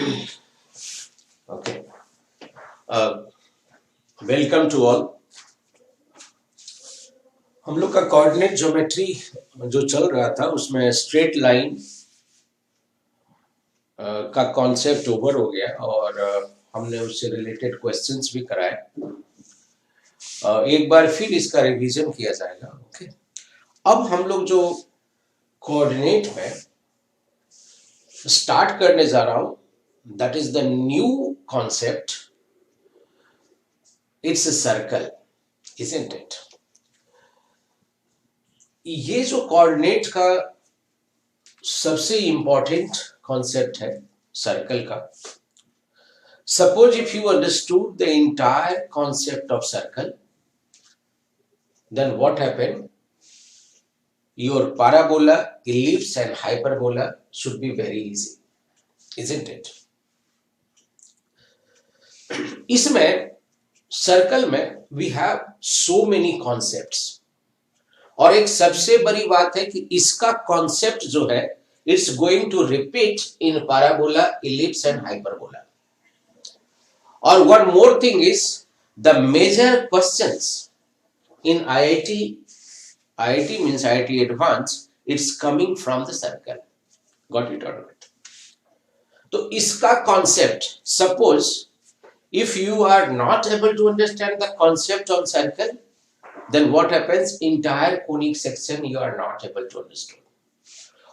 Okay. Welcome to all. हम लोग का कोऑर्डिनेट ज्योमेट्री जो चल रहा था उसमें स्ट्रेट लाइन का कॉन्सेप्ट ओवर हो गया और हमने उससे रिलेटेड क्वेश्चंस भी कराए। एक बार फिर इसका रिवीजन किया जाएगा। ओके, अब हम लोग जो कोऑर्डिनेट में स्टार्ट करने जा रहा हूं, that is the new concept. It's a circle, isn't it? ये जो कोऑर्डिनेट का सबसे इंपॉर्टेंट कॉन्सेप्ट है सर्कल का। Suppose if you understood the entire concept of circle, then what happened? Your parabola, ellipse and hyperbola should be very easy, isn't it? इसमें circle में we have so many concepts, और एक सबसे बड़ी बात है कि इसका कॉन्सेप्ट जो है it's going to repeat in parabola, ellipse and hyperbola. और one more thing is the major questions in IIT means IIT Advanced, it's coming from the circle. Got it or not? तो इसका concept, suppose if you are not able to understand the concept of circle, then what happens? Entire conic section you are not able to understand.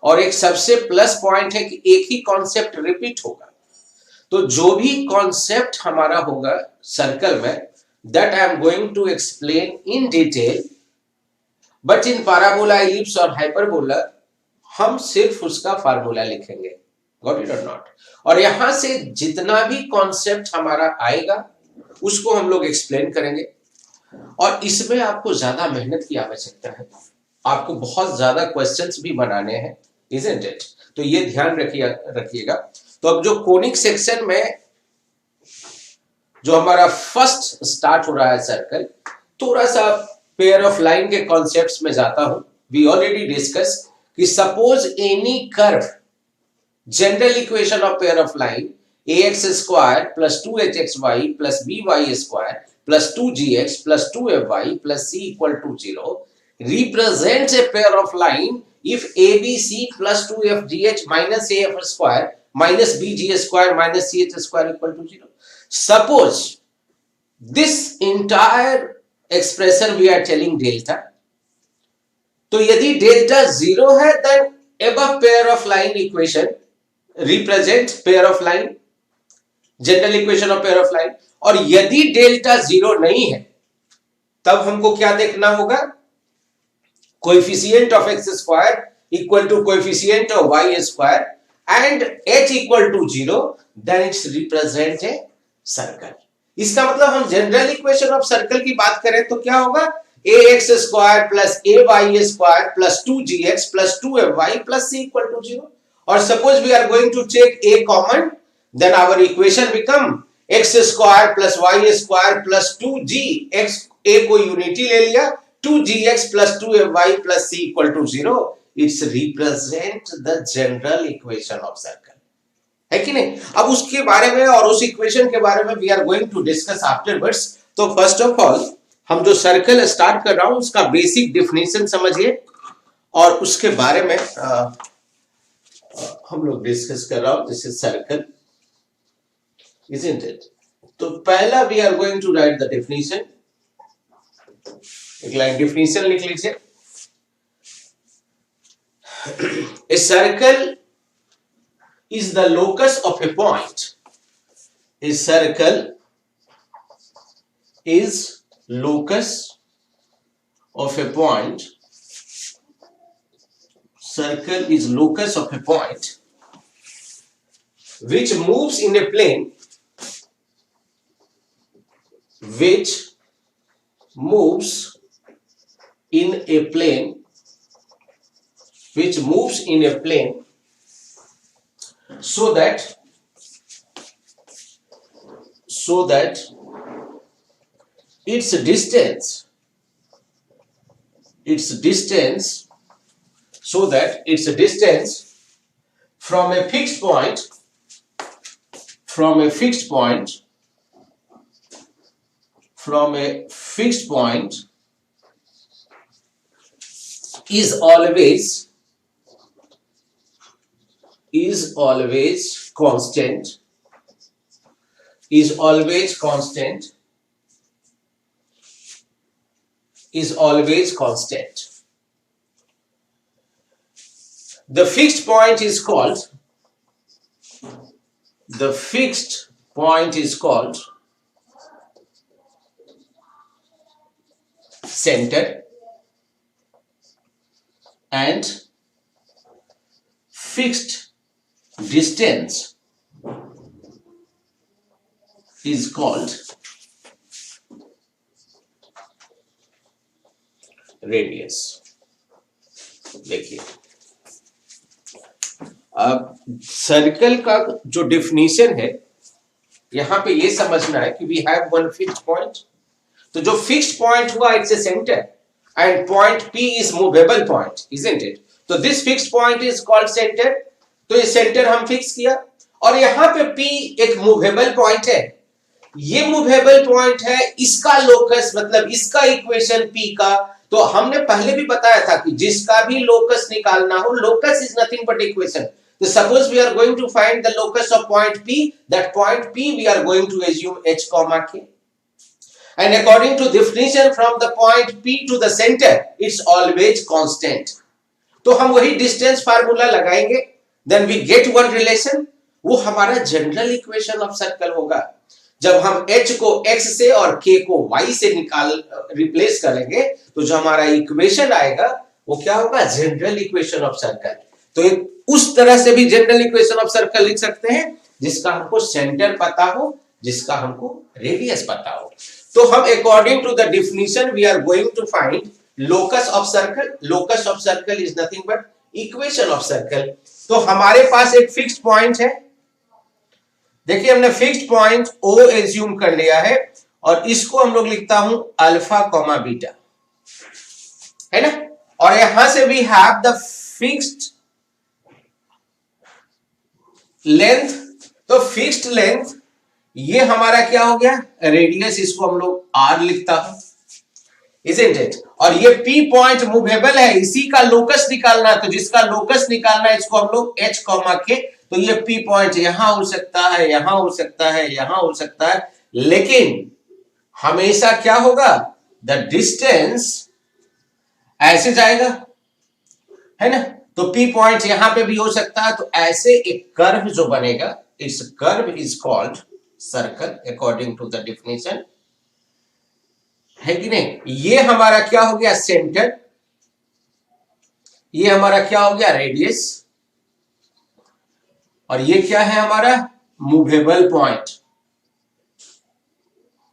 और एक सबसे plus point है कि एक ही concept repeat होगा। तो जो भी कॉन्सेप्ट हमारा होगा सर्कल में, that I am going to explain in detail, but in parabola, ellipse और हाइपरबोला हम सिर्फ उसका फार्मूला लिखेंगे। गॉट इट और नॉट? और यहां से जितना भी कॉन्सेप्ट हमारा आएगा उसको हम लोग एक्सप्लेन करेंगे। और इसमें आपको ज्यादा मेहनत की आवश्यकता है, आपको बहुत ज्यादा क्वेश्चंस भी बनाने हैं, इजंट इट? तो ये ध्यान रखिएगा। तो अब जो कोनिक सेक्शन में जो हमारा फर्स्ट स्टार्ट हो रहा है सर्कल, थोड़ा सा पेयर ऑफ लाइन के कॉन्सेप्ट्स में जाता हूं। वी ऑलरेडी डिस्कस कि suppose any curve, general equation of pair of line ax square plus 2hxy plus by square plus 2gx plus 2fy plus c equal to 0 represents a pair of line if abc plus 2fgh minus af square minus bg square minus ch square equal to 0. Suppose this entire expression we are telling delta. तो यदि delta 0 है, then above pair of line equation represent pair of line, general equation of pair of line. और यदि delta 0 नहीं है, तब हमको क्या देखना होगा? Coefficient of x square equal to coefficient of y square and h equal to 0, then it's represent a circle. इसका मतलब हम जनरल इक्वेशन ऑफ सर्कल की बात करें तो क्या होगा? ax square plus ay square plus 2gx plus 2fy plus c equal to 0। और suppose we are going to take a common, then our equation become x square plus y square plus 2gx, a को unity ले लिया, 2gx plus 2fy plus c equal to 0, it's represent the general equation of circle, है कि नहीं? अब उसके बारे में और उस इक्वेशन के बारे में we are going to discuss afterwards. तो फर्स्ट ऑफ ऑल हम जो सर्कल स्टार्ट कर रहा हूं उसका बेसिक डेफिनेशन समझिए और उसके बारे में हम लोग डिस्कस कर रहा हूं। This is circle, isn't it? तो पहला we are going to write the definition. एक लाइन definition लिख लीजिए। A circle is the locus of a point. A circle is locus of a point. Circle is locus of a point which moves in a plane, which moves in a plane, which moves in a plane so that its distance from a fixed point from a fixed point, from a fixed point is always constant, is always constant, is always constant. The fixed point is called, the fixed point is called center, and fixed distance is called radius. देखिए अब circle का जो definition है यहां पे ये समझना है कि we have one fixed point. तो जो फिक्स्ड पॉइंट हुआ it's a centre and point P is movable point, isn't it? तो this fixed point is called centre. तो ये सेंटर हम फिक्स किया और यहां पे P एक मूवेबल पॉइंट है. ये मूवेबल पॉइंट है, इसका लोकस मतलब इसका इक्वेशन P का, तो हमने पहले भी बताया था कि जिसका भी लोकस निकालना हो, locus is nothing but equation. So suppose we are going to find the locus of point P, that point P we are going to assume h comma k, and according to definition from the point P to the center it's always constant. तो हम वही distance formula लगाएंगे, then we get one relation. वो हमारा general equation of circle होगा. जब हम h को x से और k को y से रिप्लेस करेंगे तो जो हमारा इक्वेशन आएगा वो क्या होगा? General equation of circle. तो एक उस तरह से भी जनरल इक्वेशन ऑफ सर्कल लिख सकते हैं जिसका हमको सेंटर पता हो, जिसका हमको रेडियस पता हो. तो हम according to the definition we are going to find locus of circle. Locus of circle is nothing but equation of circle. तो हमारे पास एक फिक्स्ड पॉइंट है. देखिए हमने फिक्स्ड पॉइंट O एज्यूम कर लिया है और इसको हम लोग लिखता हूं अल्फा कॉमा बीटा, है ना. और यहां से we have the fixed length. तो फिक्स्ड लेंथ ये हमारा क्या हो गया? रेडियस. इसको हम लोग R लिखता हूं, isn't it? और ये P पॉइंट मूवेबल है, इसी का लोकस निकालना, तो जिसका लोकस निकालना है इसको हम लोग h कॉमा k. तो ये P पॉइंट यहां हो सकता है, यहां हो सकता है, यहां हो सकता है, लेकिन हमेशा क्या होगा? द डिस्टेंस ऐसे जाएगा, है ना. तो P पॉइंट यहां पे भी हो सकता है. तो ऐसे एक कर्व जो बनेगा, इस curve is called circle according to the definition, है कि नहीं. ये हमारा क्या हो गया? सेंटर. ये हमारा क्या हो गया? रेडियस. और ये क्या है हमारा? Movable point.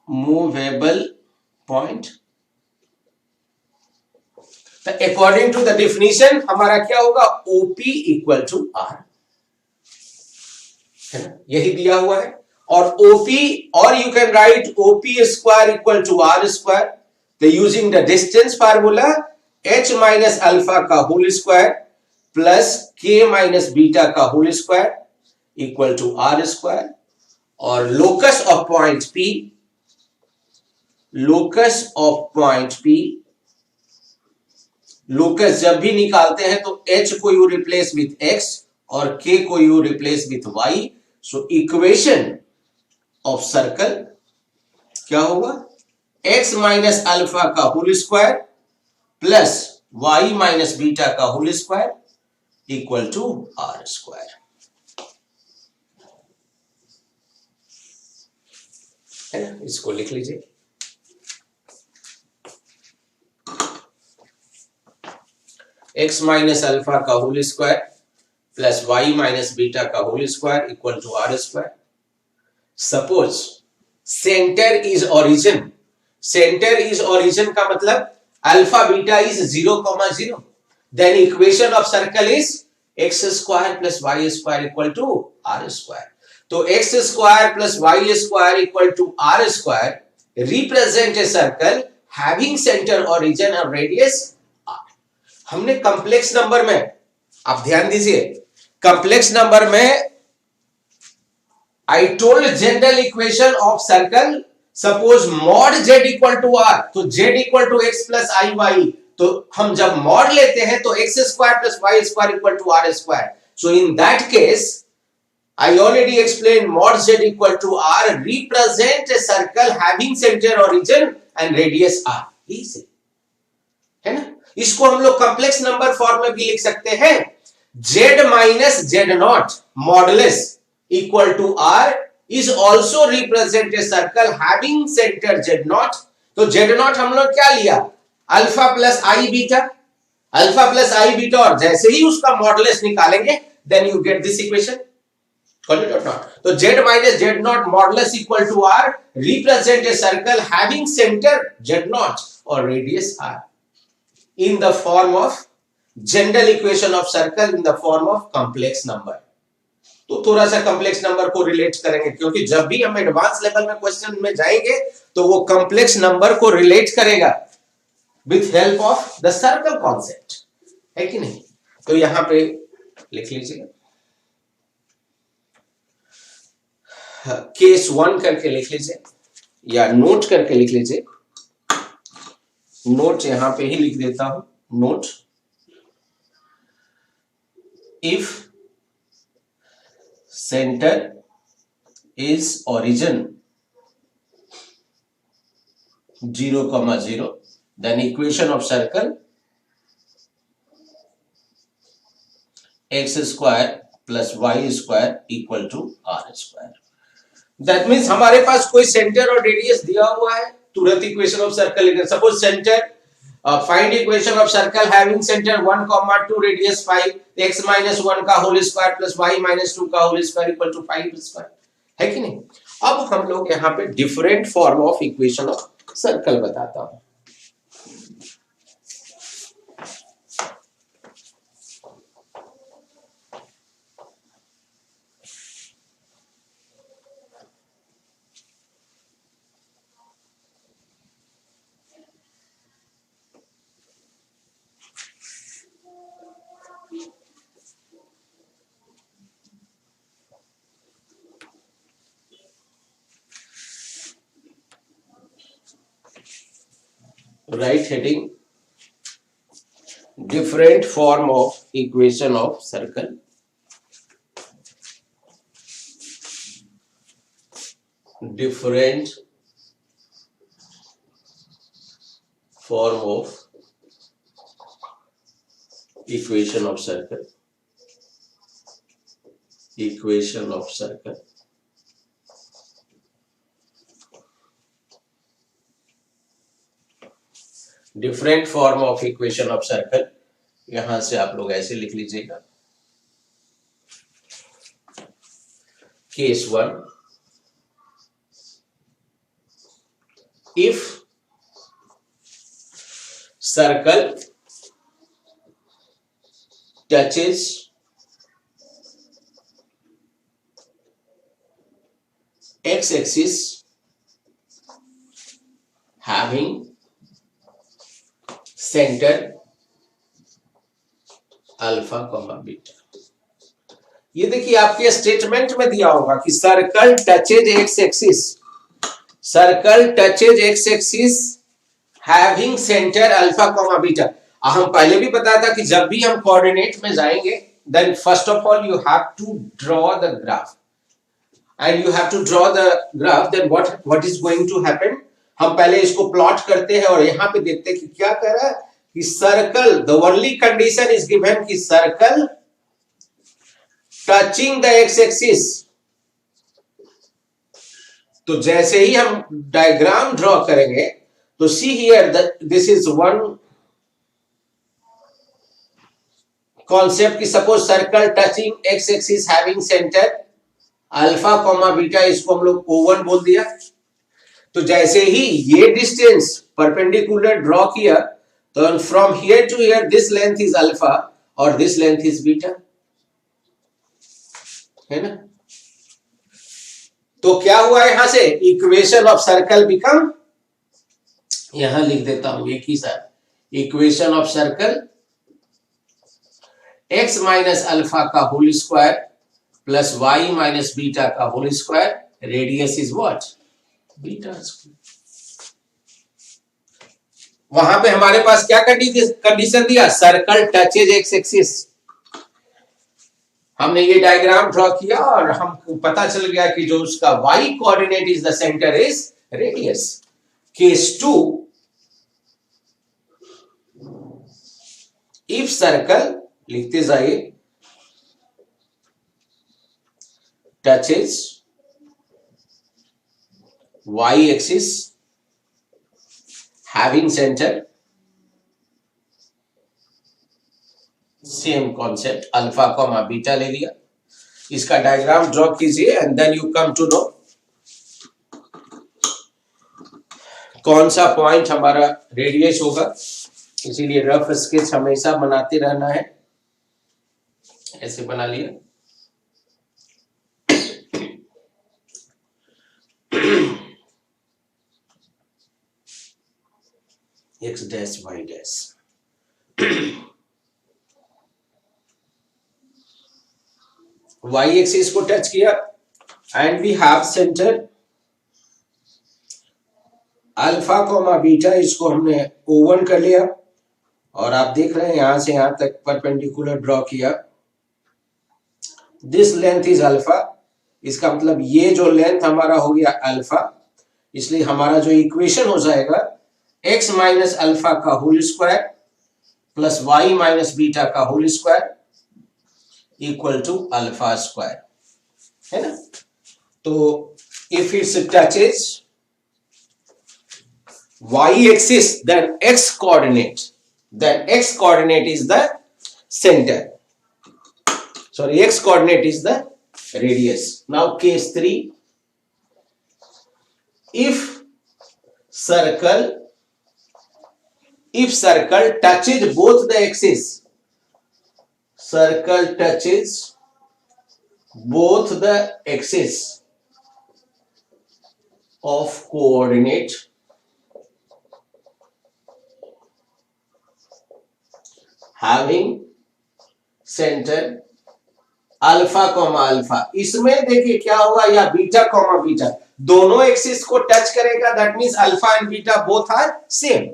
Movable point. तो अकॉर्डिंग टू द डेफिनेशन हमारा क्या होगा? OP इक्वल टू R, है ना. यही दिया हुआ है. और OP, और you can write OP square equal to R square. तो using the distance formula h minus alpha का whole square plus k minus beta का whole square equal to R square. और locus of point P, locus of point P, locus जब भी निकालते हैं तो h को यू रिप्लेस विथ x और k को you replace with y. So equation of circle क्या होगा? x माइनस अल्फा का whole square plus y minus beta का whole square equal to R square, है ना. इसको लिख लीजिए. x माइनस अल्फा का whole square plus y minus beta का whole square equal to R square. Suppose centre is origin. Centre is origin का मतलब alpha beta is 0,0. Then equation of circle is x square plus y square equal to R square. तो x square plus y square equal to R square represent a circle having centre origin और radius R. हमने complex number में, आप ध्यान दीजिए, complex number में I told general equation of circle, suppose mod z equal to r, तो z equal to x plus iy, तो हम जब mod लेते हैं तो x square plus y square equal to r square. So in that case, I already explained mod z equal to r represent a circle having center, origin and radius r. Easy है ना. इसको हम लोग complex number form में भी लिख सकते हैं. z minus z not modulus equal to r is also represent a circle having center z naught. तो z naught हम लोग क्या लिया, alpha plus i beta, alpha plus i beta, और जैसे ही उसका मॉडुलस निकालेंगे then you get this equation. Got it or not? तो z minus z naught modulus equal to r represent a circle having center z naught or radius r in the form of general equation of circle in the form of complex number. तो थोड़ा सा complex number को relate करेंगे, क्योंकि जब भी हम advance level में क्वेश्चन में जाएंगे तो वो कॉम्प्लेक्स नंबर को रिलेट करेगा with help of the circle concept, है कि नहीं. तो यहां पे लिख लीजिए, केस 1 करके लिख लीजिए या नोट करके लिख लीजिए. नोट यहां पे ही लिख देता हूं. Note, if center is origin 0, 0, then equation of circle x square plus y square equal to r square. That means हमारे पास कोई सेंटर और रेडियस दिया हुआ है, तुरंत इक्वेशन ऑफ सर्कल लिख. Suppose centre, find equation of circle having centre 1, 2 radius 5, x minus 1 का whole square plus y minus 2 का whole square equal to 5 square, है कि नहीं. अब हम लोग यहाँ पे different form of equation of circle बताता हूं. Right heading, different form of equation of circle. Different form of equation of circle. Equation of circle. Different form of equation of circle. यहां से आप लोग ऐसे लिख लीजिएगा. Case 1, if circle touches x axis having centre alpha comma beta. ये देखिए आपके स्टेटमेंट में दिया होगा कि circle touches x axis, circle touches x axis having centre alpha comma beta. हम पहले भी बताया था कि जब भी हम कोऑर्डिनेट में जाएंगे then first of all you have to draw the graph and you have to draw the graph. Then what is going to happen, हम पहले इसको प्लॉट करते हैं और यहां पे देखते हैं कि क्या कर रहा है कि circle, the only condition is given कि circle touching the x axis. तो जैसे ही हम डायग्राम ड्रॉ करेंगे तो see here this is one concept कि suppose circle touching x axis having centre alpha comma beta, इसको हम लोग O1 बोल दिया. तो जैसे ही ये डिस्टेंस परपेंडिकुलर ड्रॉ किया तो from here to here this length is alpha और दिस लेंथ इज बीटा, है ना. तो क्या हुआ यहां से, इक्वेशन ऑफ सर्कल बिकम, यहां लिख देता हूं एक ही साथ, equation of circle x minus alpha का whole square plus y minus beta का whole square, radius is what, beta square. वहां पे हमारे पास क्या कंडीशन दिया, सर्कल टचेज एक्स एक्सिस। हमने ये डायग्राम ड्रॉ किया और हमको पता चल गया कि जो उसका y coordinate is the centre is radius. Case 2, if circle, लिखते जाइए, touches y axis having centre, same concept, alpha comma beta ले लिया, इसका डायग्राम ड्रॉ कीजिए and then you come to know कौन सा पॉइंट हमारा रेडियस होगा। इसीलिए रफ स्केच हमेशा बनाते रहना है। ऐसे बना लिया, x dash y dash, y axis को टच किया and we have centre alpha comma beta, इसको हमने O1 कर लिया और आप देख रहे हैं यहां से यहां तक परपेंडिकुलर ड्रॉ किया। दिस लेंथ इज अल्फा, इसका मतलब ये जो लेंथ हमारा हो गया अल्फा, इसलिए हमारा जो इक्वेशन हो जाएगा x माइनस अल्फा का whole square plus y minus beta का whole square equal to alpha square, है ना। तो if it's touches y axis, then x coordinate is the center, sorry, x coordinate is the radius. Now case 3, if circle touches both the axis, circle touches both the axis of coordinate having center alpha comma alpha, इसमें देखिए क्या होगा, या beta comma beta, दोनों axis को touch करेगा, that means alpha and beta both are same.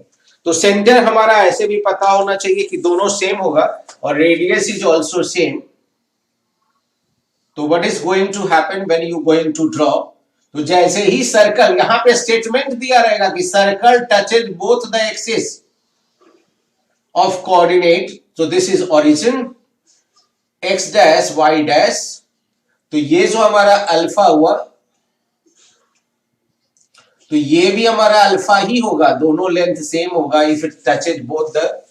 तो centre हमारा ऐसे भी पता होना चाहिए कि दोनों सेम होगा और रेडियस इज आल्सो सेम। तो what is going to happen when you going to draw, तो जैसे ही सर्कल, यहां पे स्टेटमेंट दिया रहेगा कि circle touches both the axis of coordinate, so this is origin x dash y dash, तो ये जो हमारा अल्फा हुआ तो ये भी हमारा अल्फा ही होगा, दोनों लेंथ सेम होगा। If it touches both the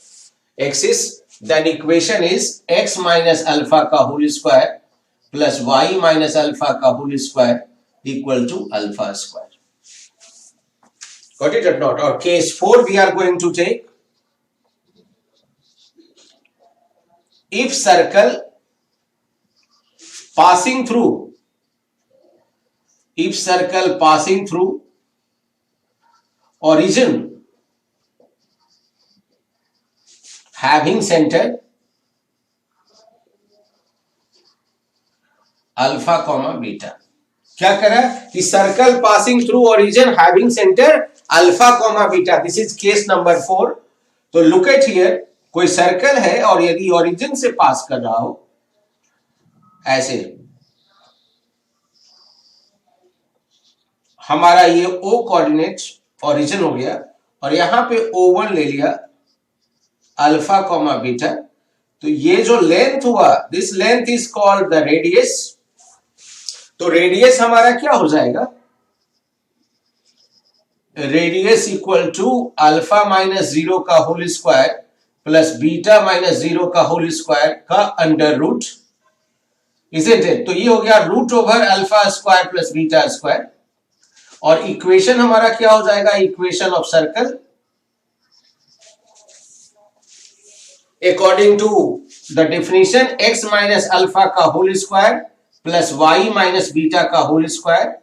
axis then equation is x minus alpha का whole square plus y minus alpha का whole square equal to alpha square. Got it और नॉट? और case 4 we are going to take, if circle passing through origin having center alpha comma beta, क्या करा कि circle passing through origin having centre alpha comma beta, this is case number 4। तो look at here, कोई circle है और यदि origin से पास कर रहा हो ऐसे, हमारा ये O कोऑर्डिनेट ओरिजिन हो गया और यहां पे O1 ले लिया अल्फा कॉमा बीटा, तो ये जो लेंथ हुआ this length is called the radius. तो रेडियस हमारा क्या हो जाएगा, radius equal to alpha minus 0 का whole square plus beta minus 0 का होल स्क्वायर का अंडर रूट, इजंट इट। तो ये हो गया root over alpha square plus beta square. और इक्वेशन हमारा क्या हो जाएगा, equation of circle according to the definition x minus alpha का whole square plus y minus beta का whole square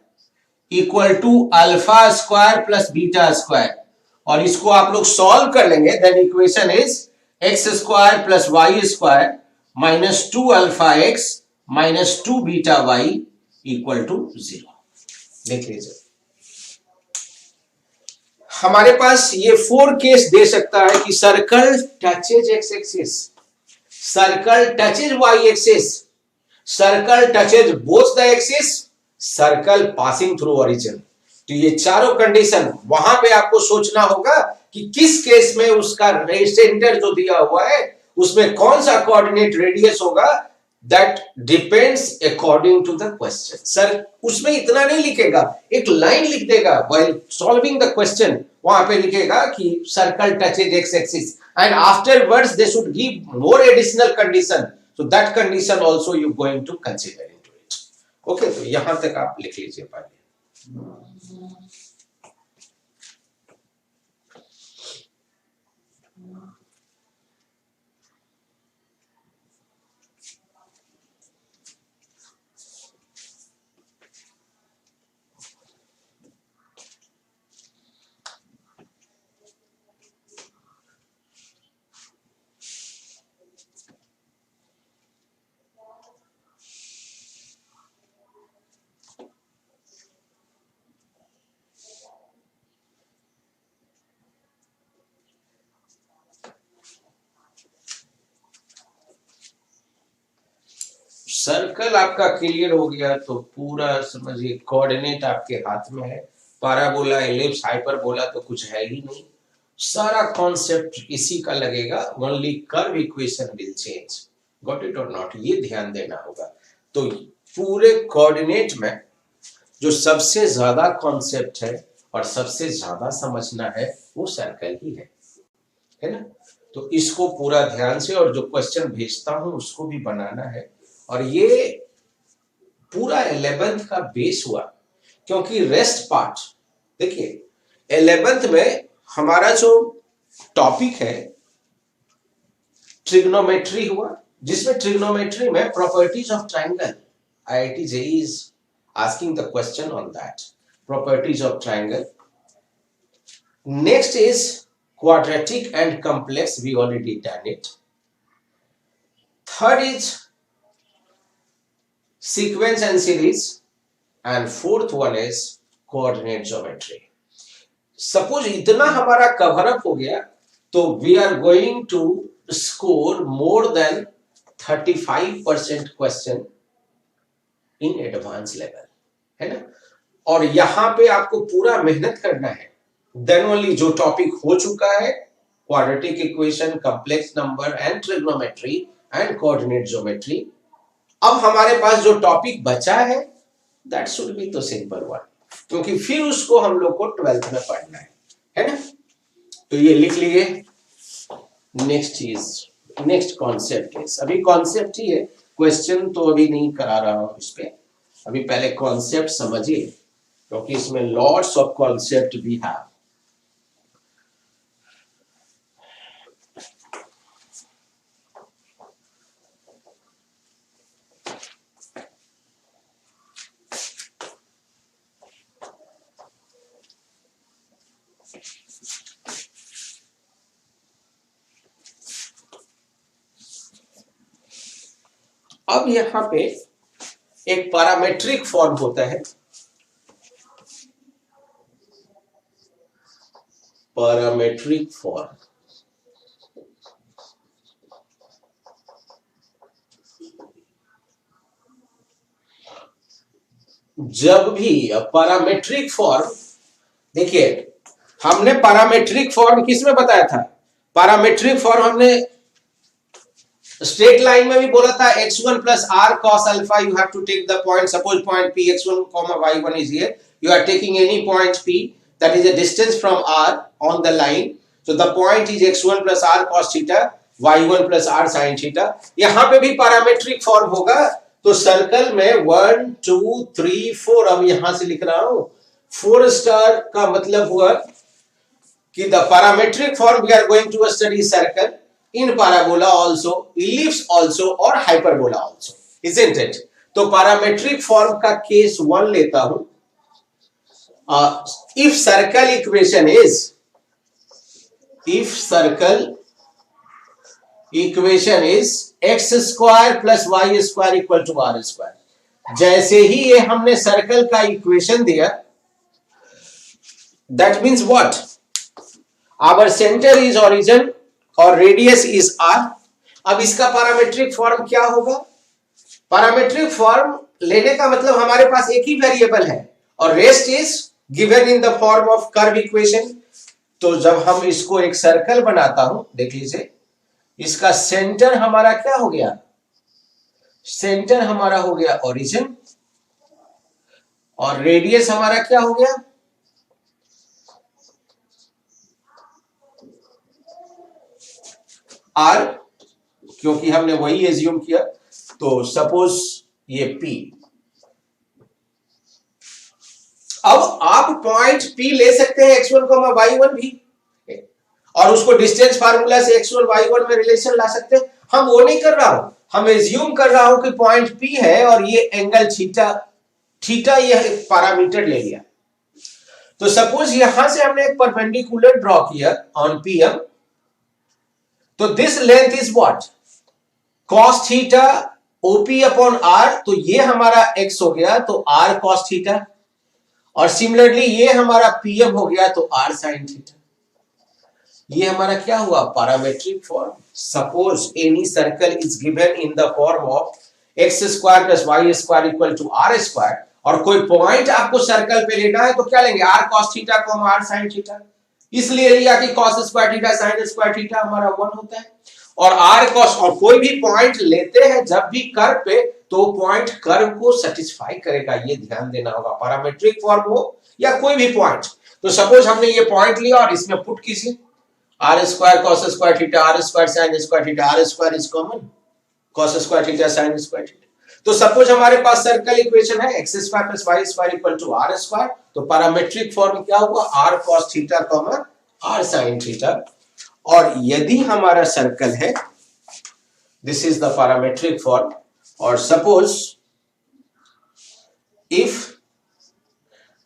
equal to alpha square plus beta square. और इसको आप लोग सॉल्व कर लेंगे, then equation is x square plus y square minus 2 alpha x minus 2 beta y equal to 0। देख लीजिए, हमारे पास ये 4 केस दे सकता है कि circle touches x axis, circle touches y axis, circle touches both the axis, circle passing through origin. तो ये चारों कंडीशन वहां पे आपको सोचना होगा कि किस केस में उसका सेंटर जो दिया हुआ है उसमें कौन सा कोऑर्डिनेट रेडियस होगा, that depends according to the question. Sir उसमें इतना नहीं लिखेगा, एक लाइन लिख देगा व्हाइल सॉल्विंग द क्वेश्चन, वहां पे लिखेगा कि circle touches x axis and afterwards they should give more additional condition, so that condition also you going to consider into it. Okay, तो यहां तक आप लिख लीजिए पहले। सर्कल आपका क्लियर हो गया तो पूरा समझिए कोऑर्डिनेट आपके हाथ में है। पैराबोला, एलिप्स, हाइपरबोला तो कुछ है ही नहीं, सारा कॉन्सेप्ट इसी का लगेगा। Only curve equation will change, got it और नॉट, ये ध्यान देना होगा। तो पूरे कोऑर्डिनेट में जो सबसे ज्यादा कॉन्सेप्ट है और सबसे ज्यादा समझना है वो सर्कल ही है ना। तो इसको पूरा ध्यान से, और जो क्वेश्चन भेजता हूं उसको भी बनाना है। और ये पूरा 11th का बेस हुआ, क्योंकि रेस्ट पार्ट देखिए 11th में हमारा जो टॉपिक है ट्रिग्नोमेट्री हुआ, जिसमें ट्रिग्नोमेट्री में properties of triangle, IIT JEE is asking the question on that, properties of triangle. Next is quadratic and complex, we already done it. Third is sequence and series, and fourth one is coordinate geometry. Suppose इतना हमारा cover up हो गया तो we are going to score more than 35% question in advanced level, है ना। और यहां पे आपको पूरा मेहनत करना है, देन ओनली जो टॉपिक हो चुका है quadratic equation, complex number and trigonometry and coordinate geometry, अब हमारे पास जो टॉपिक बचा है दैट शुड बी तो सिंपल वन, क्योंकि फिर उसको हम लोग को 12th में पढ़ना है ना। तो ये लिख लिए। नेक्स्ट कॉन्सेप्ट इज, अभी कॉन्सेप्ट ही है, क्वेश्चन तो अभी नहीं करा रहा हूं इस पे, अभी पहले कॉन्सेप्ट समझिए, क्योंकि इसमें लॉट्स ऑफ कॉन्सेप्ट भी है। अब यहां पे एक पैरामेट्रिक फॉर्म होता है, पैरामेट्रिक फॉर्म। जब भी पैरामेट्रिक फॉर्म, देखिए हमने पैरामेट्रिक फॉर्म किस में बताया था, पैरामेट्रिक फॉर्म हमने स्ट्रेट लाइन में भी बोला था, x1 plus r cos alpha, you have to take the point, suppose point p x1 comma y1 is here, you are taking any point p that is a distance from r on the line, so the point is x1 plus r cos theta, y1 plus r sin theta। यहां पे भी parametric form होगा, तो circle में 1 2 3 4, अब यहां से लिख रहा हूं 4 स्टार का मतलब हुआ कि the parametric form we are going to study circle in parabola also, ellipse also और hyperbola also, isn't it। तो parametric form का केस 1 लेता हूं। if circle equation is x square plus y square equal to are square. जैसे ही ये हमने circle का इक्वेशन दिया, that means what, our centre is origin और रेडियस इज आर। अब इसका पैरामीट्रिक फॉर्म क्या होगा? पैरामीट्रिक फॉर्म लेने का मतलब हमारे पास एक ही वेरिएबल है और rest is given in the form of curve equation. तो जब हम इसको एक सर्कल बनाता हूं, देख लीजिए, इसका सेंटर हमारा क्या हो गया? सेंटर हमारा हो गया ओरिजिन और रेडियस हमारा क्या हो गया? आर, क्योंकि हमने वही एज्यूम किया। तो सपोज ये P, अब आप पॉइंट P ले सकते हैं x1, y1 भी, और उसको डिस्टेंस फार्मूला से x1 y1 में रिलेशन ला सकते हैं। हम वो नहीं कर रहा हूं, हम एज्यूम कर रहा हूं कि पॉइंट P है और ये एंगल थीटा ये पैरामीटर ले लिया। तो सपोज यहां से हमने एक परपेंडिकुलर ड्रॉ किया ऑन PM, तो this length is what? cos theta OP upon R। तो ये हमारा x हो गया, तो R cos थीटा, और सिमिलरली ये हमारा PM हो गया, तो R sin थीटा। ये हमारा क्या हुआ? Parametric form. Suppose any circle is given in the form of x square plus y square equal to are square, और कोई पॉइंट आपको सर्कल पे लेना है तो क्या लेंगे? R cos theta comma are sine theta. इसलिए लिया कि cos square theta sine square theta हमारा 1 होता है, और आर कॉस, और कोई भी पॉइंट लेते हैं जब भी कर्व पे, तो पॉइंट कर्व को सेटिस्फाई करेगा, ये ध्यान देना होगा, पैरामीट्रिक फॉर्म हो या कोई भी पॉइंट। तो सपोज हमने ये पॉइंट लिया और इसमें पुट कीजिए R square cos square theta R square sine square theta, R square is common, cos square theta sine square theta. तो सपोज हमारे पास सर्कल इक्वेशन है x square plus y square equal to are square. तो parametric form क्या हुआ? R cos theta comma are sine theta. और यदि हमारा सर्कल है, this is the parametric form, और suppose if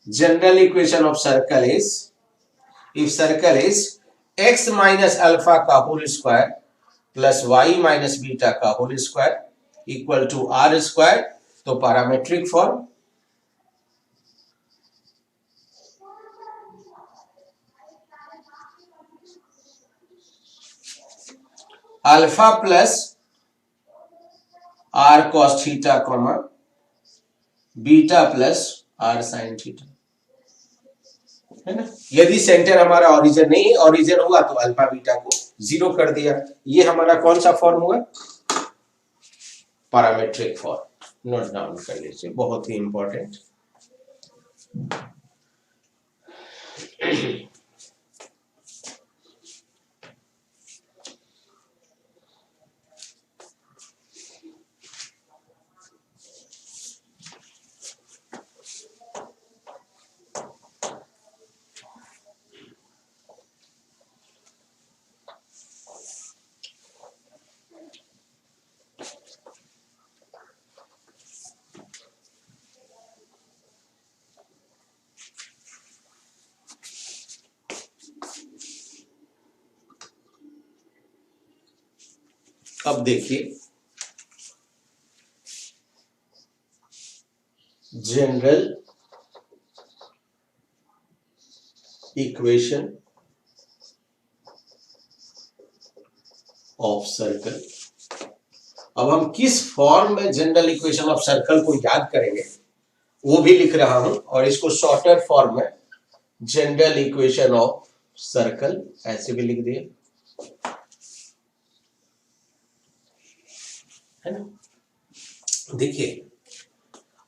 general equation of circle is, if circle is x minus alpha का whole square plus y minus beta का whole square equal to are square, तो parametric form alpha plus R cos theta comma beta plus R sine theta, है ना। यदि centre हमारा origin नहीं है, origin हुआ तो अल्फा बीटा को 0 कर दिया। ये हमारा कौन सा फॉर्म हुआ? Parametric form. नोट डाउन कर लीजिए, बहुत ही इंपॉर्टेंट। अब देखिए, जनरल इक्वेशन ऑफ सर्कल। अब हम किस फॉर्म में जनरल इक्वेशन ऑफ सर्कल को याद करेंगे वो भी लिख रहा हूं, और इसको शॉर्टर फॉर्म में जनरल इक्वेशन ऑफ सर्कल ऐसे भी लिख दिए, है ना। देखिए,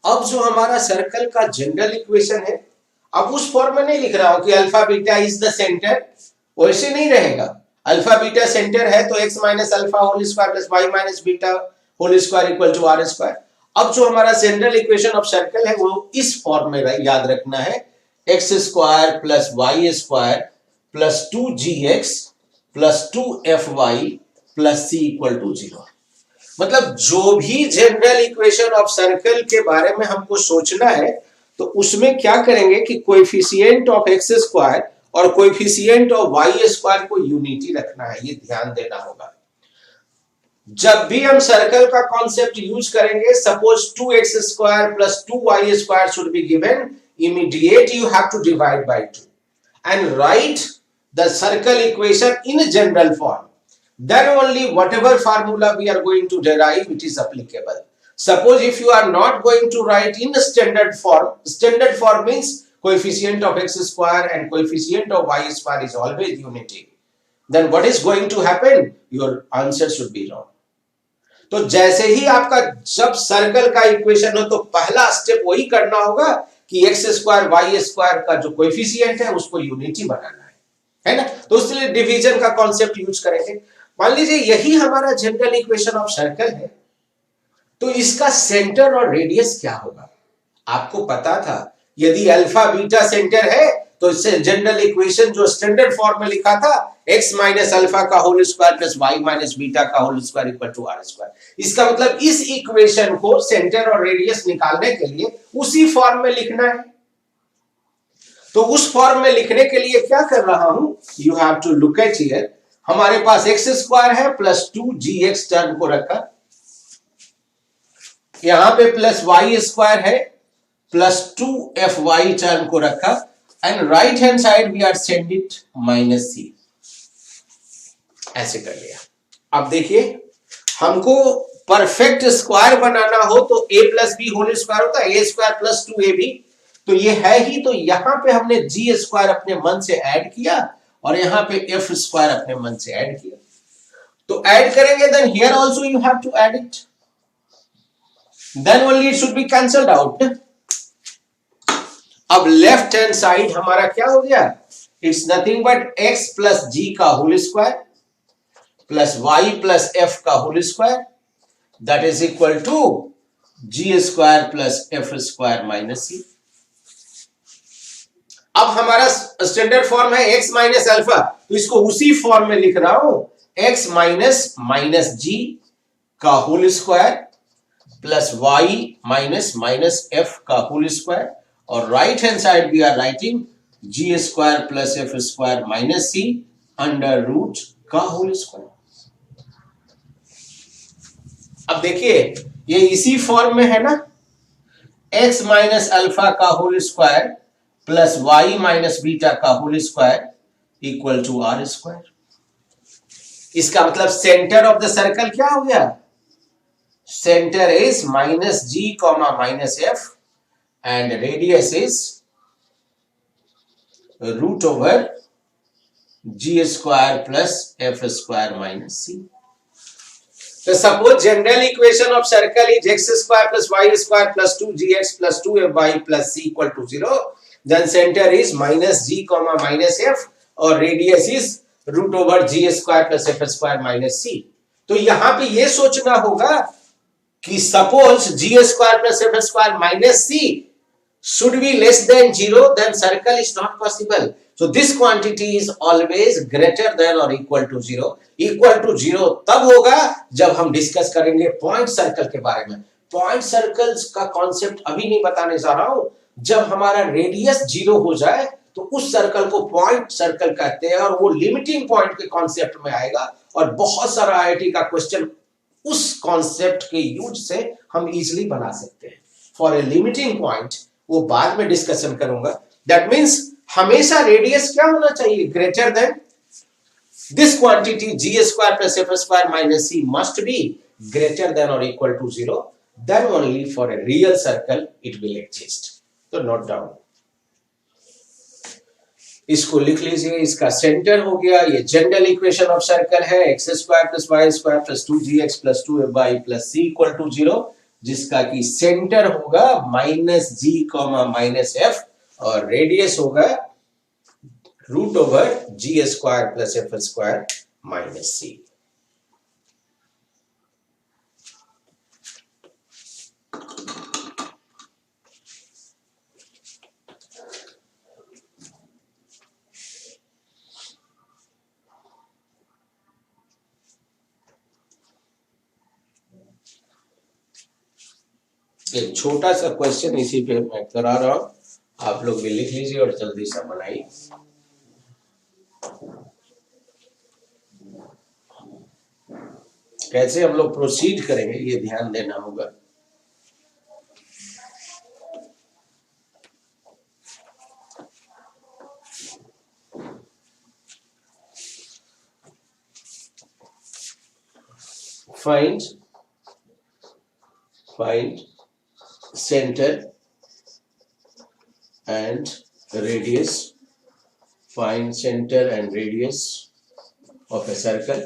अब जो हमारा सर्कल का जनरल इक्वेशन है, अब उस फॉर्म में नहीं लिख रहा हूं कि alpha beta is the centre, वैसे नहीं रहेगा। अल्फा बीटा सेंटर है तो x minus alpha whole square plus y minus beta whole square equal to are square. अब जो हमारा जनरल इक्वेशन ऑफ सर्कल है वो इस फॉर्म में याद रखना है, x square plus y square plus 2gx plus 2fy plus c equal to 0। मतलब जो भी जनरल इक्वेशन ऑफ सर्कल के बारे में हमको सोचना है तो उसमें क्या करेंगे कि कोएफिशिएंट ऑफ एक्स स्क्वायर और कोएफिशिएंट ऑफ वाई स्क्वायर को यूनिटी रखना है, ये ध्यान देना होगा। जब भी हम सर्कल का कॉन्सेप्ट यूज करेंगे, suppose 2x square plus 2y square should be given, immediate you have to divide by 2 and write the circle equation in a general form. Then only whatever formula we are going to derive, it is applicable. Suppose if you are not going to write in the standard form means coefficient of x square and coefficient of y square is always unity. Then what is going to happen? Your answer should be wrong. तो जैसे ही आपका जब circle का equation हो तो पहला step वही करना होगा कि एक्स स्क्वायर वाई स्क्वायर का जो कोएफिशिएंट है उसको यूनिटी बनाना है ना। तो इसलिए डिवीजन का कॉन्सेप्ट यूज करेंगे। मान लीजिए यही हमारा जनरल इक्वेशन ऑफ सर्कल है, तो इसका सेंटर और रेडियस क्या होगा? आपको पता था यदि अल्फा बीटा सेंटर है तो इससे जनरल इक्वेशन जो स्टैंडर्ड फॉर्म में लिखा था x माइनस अल्फा का whole square plus y minus beta का whole square equal to are square. इसका मतलब इस इक्वेशन को सेंटर और रेडियस निकालने के लिए उसी फॉर्म में लिखना है। तो उस फॉर्म में लिखने के लिए क्या कर रहा हूं, you have to look at here. हमारे पास एक्स स्क्वायर है प्लस 2gx टर्म को रखा, यहां पे प्लस वाई स्क्वायर है प्लस 2fy टर्म को रखा and right hand side we are send it minus c. ऐसे कर लिया। अब देखिए हमको परफेक्ट स्क्वायर बनाना हो तो a plus b whole square होता है, a स्क्वायर प्लस 2ab। तो ये है ही, तो यहां पे हमने g स्क्वायर अपने मन से ऐड किया और यहां पे f स्क्वायर अपने मन से ऐड किया। तो ऐड करेंगे then here also you have to add it, then only it should be cancelled out. अब लेफ्ट हैंड साइड हमारा क्या हो गया, it's nothing but x plus g का whole square plus y plus f का whole square that is equal to g square plus f square minus c. अब हमारा standard form है x माइनस अल्फा, तो इसको उसी फॉर्म में लिख रहा हूं, x माइनस माइनस g का whole square plus y minus minus f का होल स्क्वायर और right hand side we are writing g square plus f square minus c under root का होल स्क्वायर। अब देखिए ये इसी फॉर्म में है ना, x माइनस अल्फा का whole square plus y minus beta का whole square equal to are square. इसका मतलब सेंटर ऑफ द सर्कल क्या हो गया, centre is minus g comma minus f and radius is root over g square plus f square minus c. So suppose general equation of circle is x square plus y square plus 2gx plus 2fy plus c equal to 0, then center is minus g comma minus f और radius is root over g square plus f square minus c। तो यहां पे ये सोचना होगा कि suppose g square plus f square minus c should be less than 0, then circle is not possible. So this quantity is always greater than or equal to 0. Equal to 0 तब होगा जब हम डिस्कस करेंगे पॉइंट सर्कल के बारे में। Point circles का concept अभी नहीं बताने जा रहा हूं। जब हमारा रेडियस 0 हो जाए तो उस सर्कल को पॉइंट सर्कल कहते हैं और वो लिमिटिंग पॉइंट के कॉन्सेप्ट में आएगा और बहुत सारा आईआईटी का क्वेश्चन उस कॉन्सेप्ट के यूज से हम इजीली बना सकते हैं। फॉर ए लिमिटिंग पॉइंट वो बाद में डिस्कशन करूंगा। दैट मींस हमेशा रेडियस क्या होना चाहिए, greater than this quantity g square plus f square minus c must be greater than और equal to 0, then only for a real circle it will exist. तो नोट डाउन, इसको लिख लीजिए। इसका सेंटर हो गया, ये जनरल इक्वेशन ऑफ सर्कल है, x square plus y square plus 2gx plus 2fy plus c equal to 0, जिसका कि सेंटर होगा minus g comma minus F और रेडियस होगा root over g square plus f square minus c. एक छोटा सा question इसी पे मैं करा रहा हूं, आप लोग भी लिख लीजिए और जल्दी से बनाइए। कैसे हम लोग प्रोसीड करेंगे ये ध्यान देना होगा। Find center and radius. Find center and radius of a circle.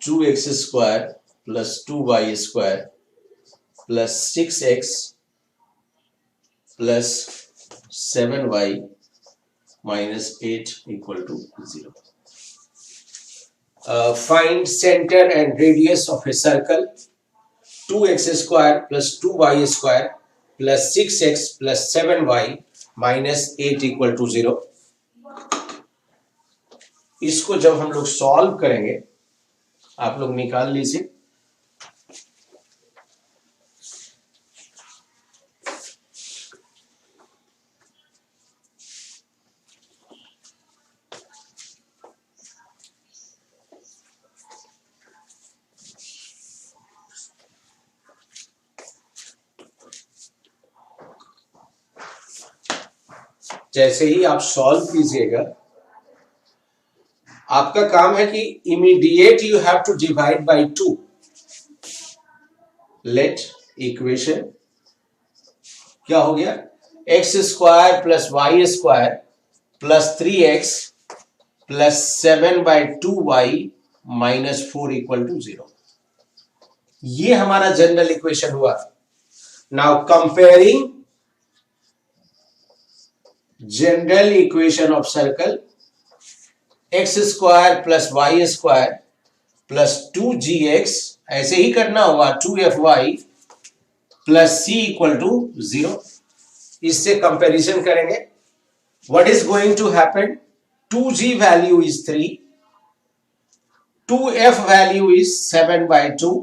2x square plus 2y square plus 6x plus 7y minus 8 equal to 0. Find center and radius of a circle. 2x square plus 2y square plus 6x plus 7y minus 8 equal to 0. इसको जब हम लोग solve करेंगे, आप लोग निकाल लीजिए। जैसे ही आप सॉल्व कीजिएगा, आपका काम है कि immediate you have to divide by 2। Let equation क्या हो गया, x square plus y square plus 3x plus 7/2y minus 4 equal to 0। ये हमारा जनरल इक्वेशन हुआ। Now comparing general equation of circle, x square plus y square plus 2gx, ऐसे ही करना होगा 2fy plus c equal to 0। इससे comparison करेंगे। What is going to happen, 2g value is 3, 2f value is 7/2,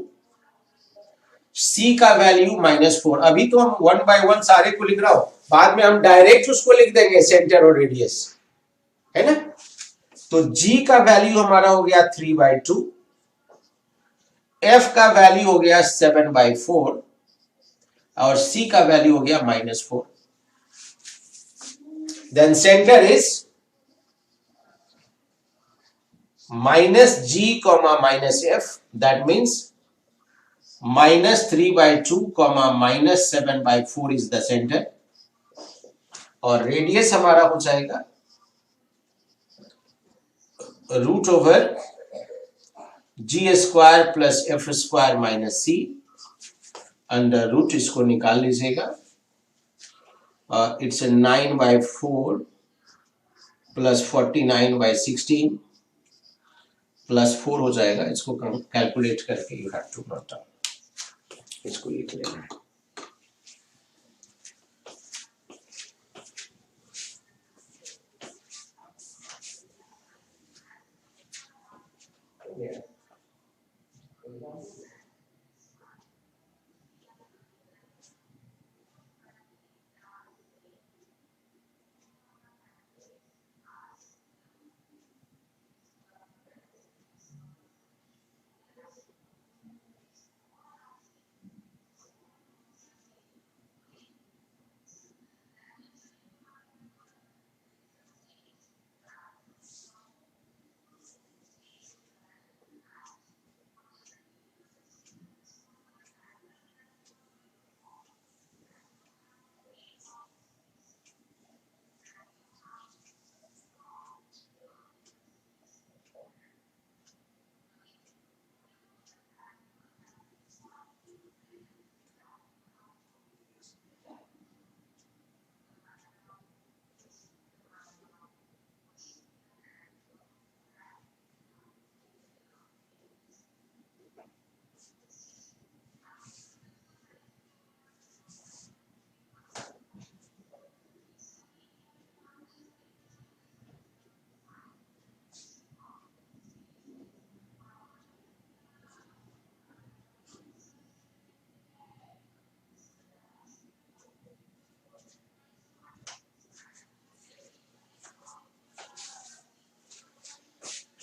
c का value -4। अभी तो हम 1 by 1 सारे को लिख रहा हूं, बाद में हम डायरेक्ट उसको लिख देंगे सेंटर और रेडियस, है ना। तो g का वैल्यू हमारा हो गया 3/2, f का वैल्यू हो गया 7/4 और c का वैल्यू हो गया -4। Then centre is -g, -f, that means -3/2, -7/4 is the centre. और रेडियस हमारा हो जाएगा √/g² plus f² minus c, under root इसको निकाल लीजिएगा। इट्स 9/4 प्लस 49/16 प्लस 4 हो जाएगा। इसको कैलकुलेट करके you have to note down, इसको लिख लेना है।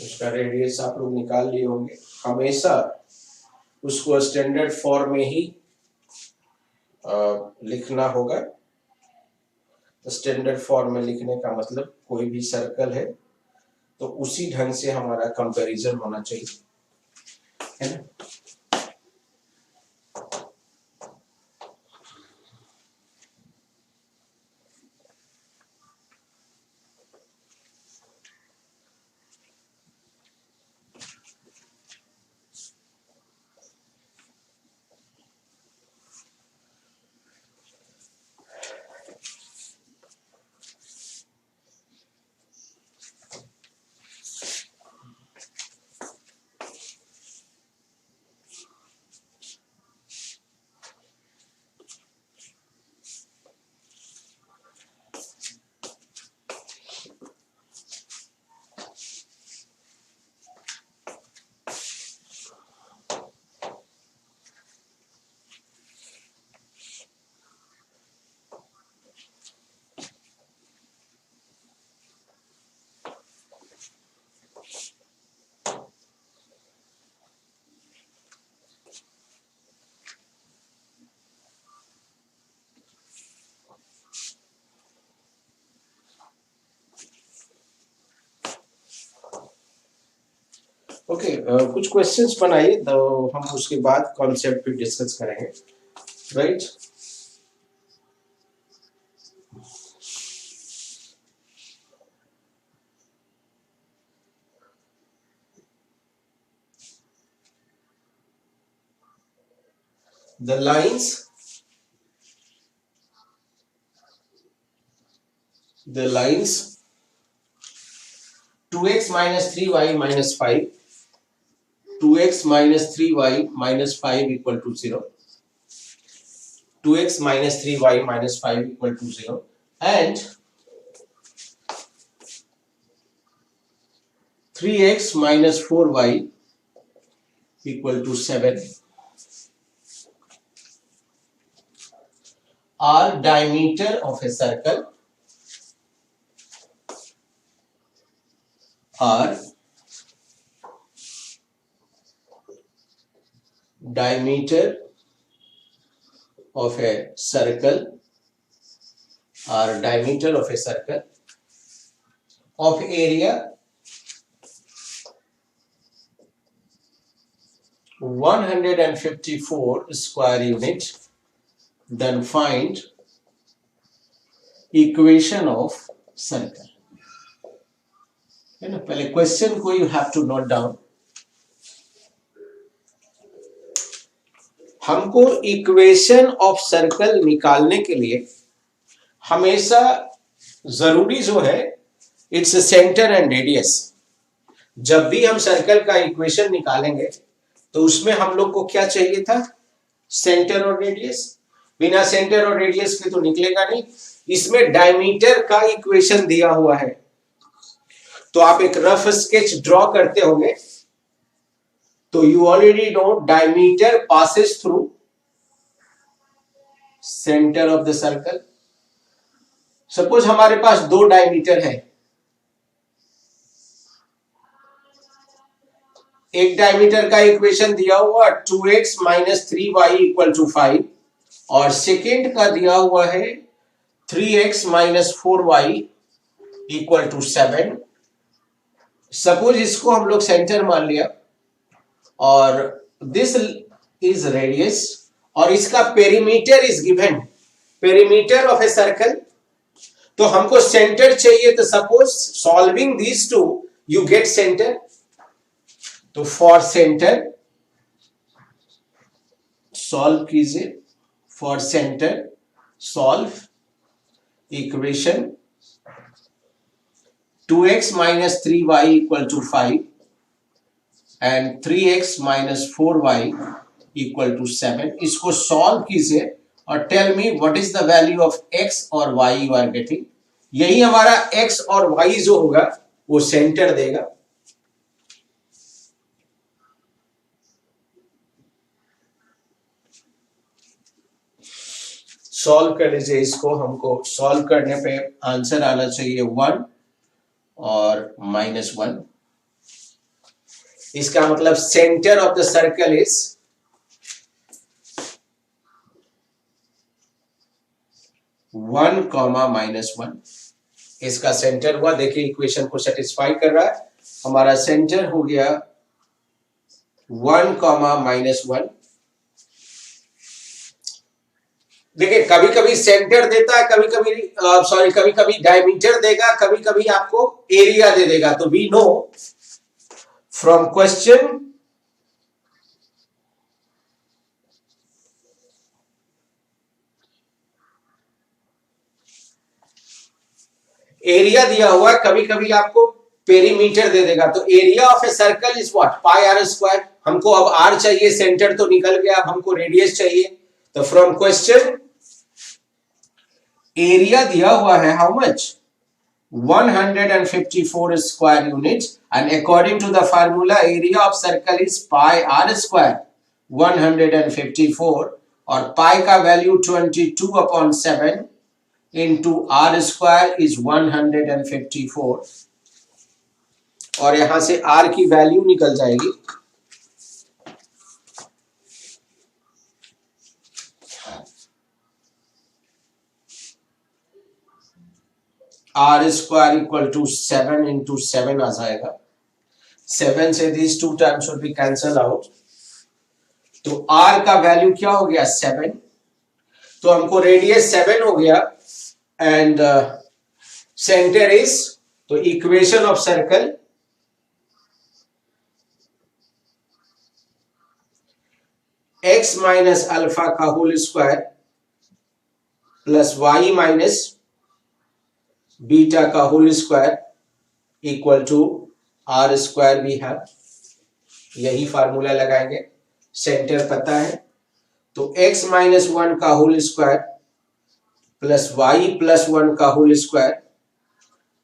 उसका रेडियस आप लोग निकाल लिए होंगे। हमेशा उसको स्टैंडर्ड फॉर्म में ही लिखना होगा। स्टैंडर्ड फॉर्म में लिखने का मतलब कोई भी सर्कल है तो उसी ढंग से हमारा कंपैरिजन होना चाहिए, है ना। ओके, कुछ क्वेश्चंस बनाइए तो हम उसके बाद कॉन्सेप्ट पे डिस्कस करेंगे, right. The lines 2x minus 3y minus 5, 2x minus 3y minus 5 equal to 0, 2x minus 3y minus 5 equal to 0, and 3x minus 4y equal to 7 are diameter of a circle, are diameter of a circle, are diameter of a circle of area 154 square unit, then find equation of circle, है ना। पहले question को you have to note down. हमको equation of circle निकालने के लिए हमेशा जरूरी जो है इट्स सेंटर एंड रेडियस। जब भी हम सर्कल का इक्वेशन निकालेंगे तो उसमें हम लोग को क्या चाहिए था, सेंटर और रेडियस। बिना सेंटर और रेडियस के तो निकलेगा नहीं। इसमें डायमीटर का इक्वेशन दिया हुआ है तो आप एक रफ स्केच ड्रॉ करते होंगे तो you already know diameter passes through centre of the circle. Suppose हमारे पास दो डायमीटर है, एक डायमीटर का इक्वेशन दिया हुआ 2x minus 3y equal to 5 और सेकेंड का दिया हुआ है 3x minus 4y equal to 7। Suppose इसको हम लोग सेंटर मान लिया और दिस इज रेडियस और इसका perimeter is given, perimeter of a circle. तो हमको सेंटर चाहिए तो suppose solving these two you get centre. तो फॉर सेंटर सॉल्व कीजिए, for centre solve equation 2x minus 3y equal to 5 and 3x minus 4y equal to 7। इसको solve कीजिए और tell me what is the value of x और y you are getting. यही हमारा x और y जो होगा वो सेंटर देगा। सॉल्व कर लीजिए इसको। हमको सॉल्व करने पे आंसर आना चाहिए 1 और -1। इसका मतलब centre of the circle is 1, -1। इसका सेंटर हुआ, देखिए इक्वेशन को सेटिस्फाई कर रहा है। हमारा सेंटर हो गया 1, -1। देखिए कभी कभी सेंटर देता है, कभी कभी सॉरी कभी कभी डायमीटर देगा, कभी कभी आपको एरिया दे देगा। तो we know from question area दिया हुआ, कभी कभी आपको पेरीमीटर दे देगा। तो area of a circle is what, pi r square. हमको अब आर चाहिए, सेंटर तो निकल गया, अब हमको रेडियस चाहिए। तो फ्रॉम क्वेश्चन एरिया दिया हुआ है how much, 154 square units, and according to the formula area of circle is pi r square 154, और पाई का value 22/7 into r square is 154, और यहां से r की वैल्यू निकल जाएगी r square equal to 7 into 7 आ जाएगा। 7 से these two terms will be cancel out, तो r का वैल्यू क्या हो गया 7। तो हमको रेडियस 7 हो गया एंड सेंटर इज, तो equation of circle x minus alpha का whole square plus y minus beta का whole square equal to are square भी है। यही फार्मूला लगाएंगे, सेंटर पता है। तो x माइनस 1 का whole square plus y plus 1 का whole square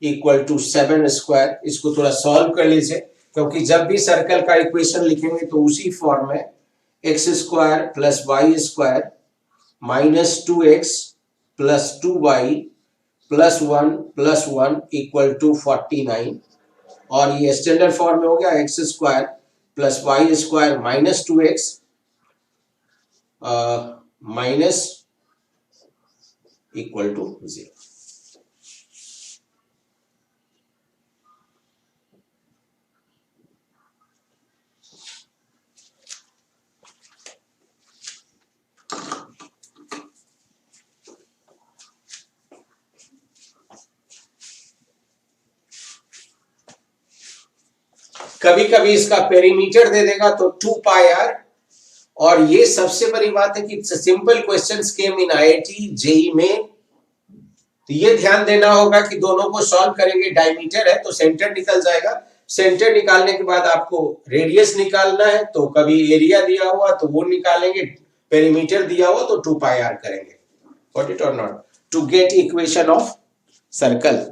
equal to 7 square. इसको थोड़ा सॉल्व कर लीजिए, क्योंकि जब भी सर्कल का इक्वेशन लिखेंगे तो उसी फॉर्म में x square plus y square minus 2x plus 2y plus 1 equal to 49, और ये स्टैंडर्ड फॉर्म में हो गया x square plus y square minus 2x minus equal to 0। कभी कभी इसका पेरीमीटर दे देगा तो 2 पाई आर। और ये सबसे बड़ी बात है कि simple questions came in IIT JEE में, तो ये ध्यान देना होगा कि दोनों को सॉल्व करेंगे। डायमीटर है तो सेंटर निकल जाएगा, सेंटर निकालने के बाद आपको रेडियस निकालना है, तो कभी एरिया दिया हुआ तो वो निकालेंगे, पेरीमीटर दिया हुआ तो 2 पाई आर करेंगे। गॉट इट और not, to get equation of circle.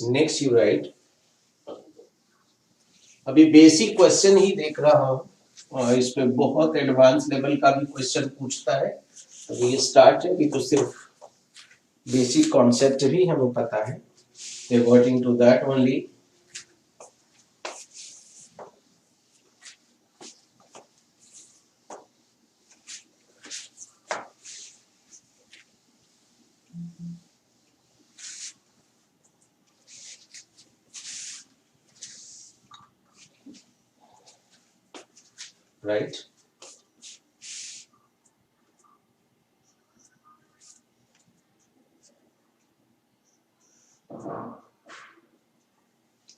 Next you write, अभी बेसिक क्वेश्चन ही देख रहा हूं, और इस पे बहुत एडवांस लेवल का भी क्वेश्चन पूछता है। अभी ये स्टार्ट है, अभी तो सिर्फ बेसिक कॉन्सेप्ट भी हमें पता है, according to that only. Right?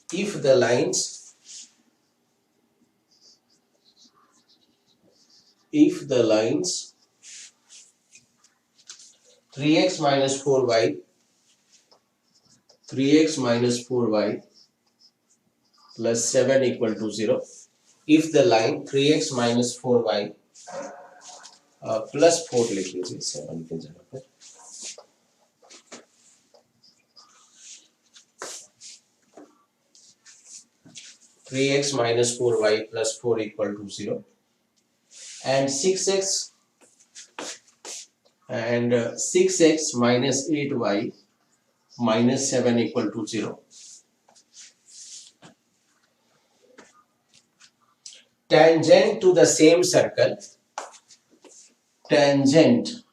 If the lines 3x minus 4y plus 7 equal to 0, if the line 3x minus 4y plus 4 लिख लीजिए 7 के जगह पर, 3x minus 4y plus 4 equal to 0 and 6x minus 8y minus 7 equal to 0. Tangent to the same circle, tangent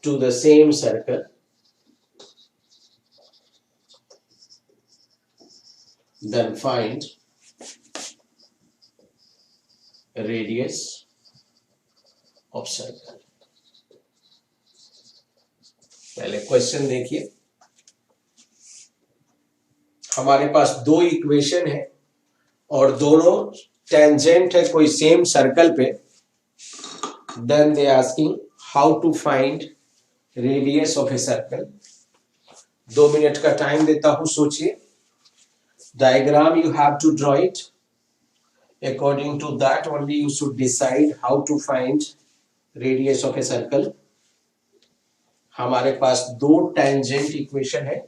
to the same circle, then find radius of circle. पहले question देखिए, हमारे पास दो इक्वेशन है और दोनों टेंजेंट है कोई सेम सर्कल पे. Then they asking how to find radius of a circle. 2 minute का टाइम देता हूं, सोचिए. Diagram you have to draw it. According to that only you should decide how to find radius of a circle. हमारे पास दो tangent equation है.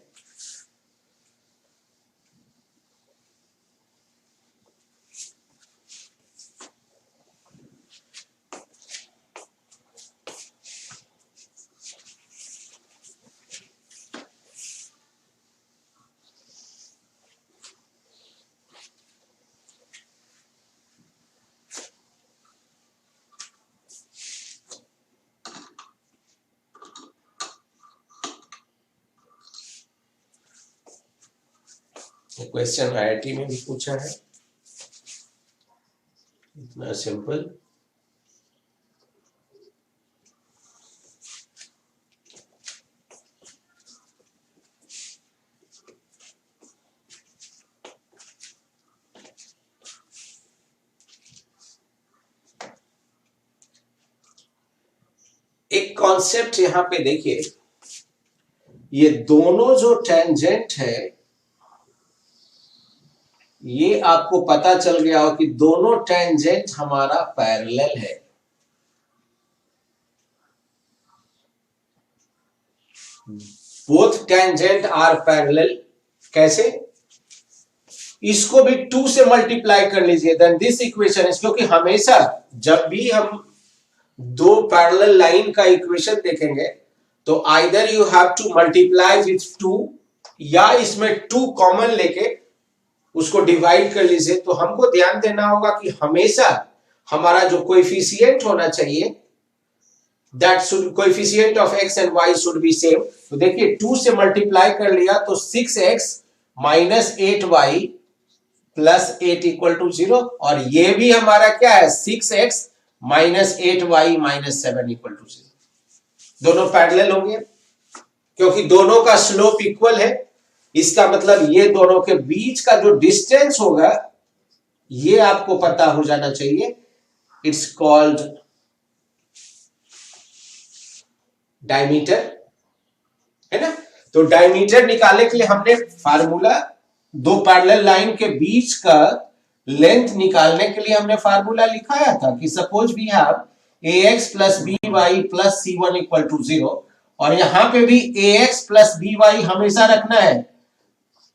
Question IIT में भी पूछा है, इतना सिंपल. एक कॉन्सेप्ट यहां पे देखिए, ये दोनों जो टेंजेंट है ये आपको पता चल गया हो कि दोनों टेंजेंट हमारा पैरेलल है. Both tangent are parallel. कैसे? इसको भी 2 से मल्टीप्लाई कर लीजिए. देन दिस इक्वेशन इज, क्योंकि हमेशा जब भी हम दो पैरेलल लाइन का इक्वेशन देखेंगे तो either you have to multiply with 2 या इसमें 2 कॉमन लेके उसको डिवाइड कर लीजिए. तो हमको ध्यान देना होगा कि हमेशा हमारा जो कोएफिशिएंट होना चाहिए, that should coefficient of x and y should be same. तो देखिए 2 से मल्टीप्लाई कर लिया तो 6x minus 8y plus 8 equal to 0. और ये भी हमारा क्या है, 6x minus 8y minus 7 equal to 0. दोनों पैरेलल हो गए क्योंकि दोनों का स्लोप इक्वल है. इसका मतलब ये दोनों के बीच का जो डिस्टेंस होगा ये आपको पता हो जाना चाहिए. इट्स कॉल्ड डायमीटर, है ना. तो डायमीटर निकालने के लिए हमने फार्मूला, दो पैरेलल लाइन के बीच का लेंथ निकालने के लिए हमने फार्मूला लिखाया था कि suppose we have ax plus by plus c1 equal to 0. और यहां पे भी ax प्लस by हमेशा रखना है.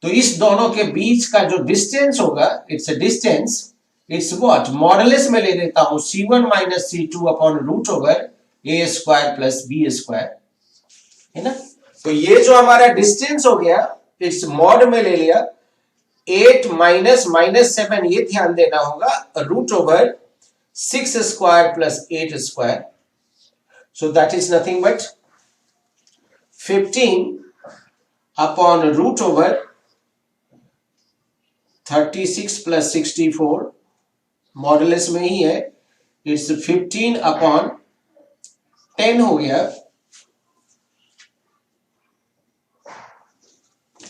तो इस दोनों के बीच का जो डिस्टेंस होगा, it's a distance, it's what, modulus में ले लेता हूं c1 minus c2 upon root over a square plus b square, है ना. तो ये जो हमारा डिस्टेंस हो गया, इट्स मॉड में ले लिया. 8 माइनस माइनस 7, ये ध्यान देना होगा, root over 6 square plus 8 square. So that is nothing but 15 upon root over 36 plus 64, modulus में ही है, इट्स 15 अपॉन 10 हो गया.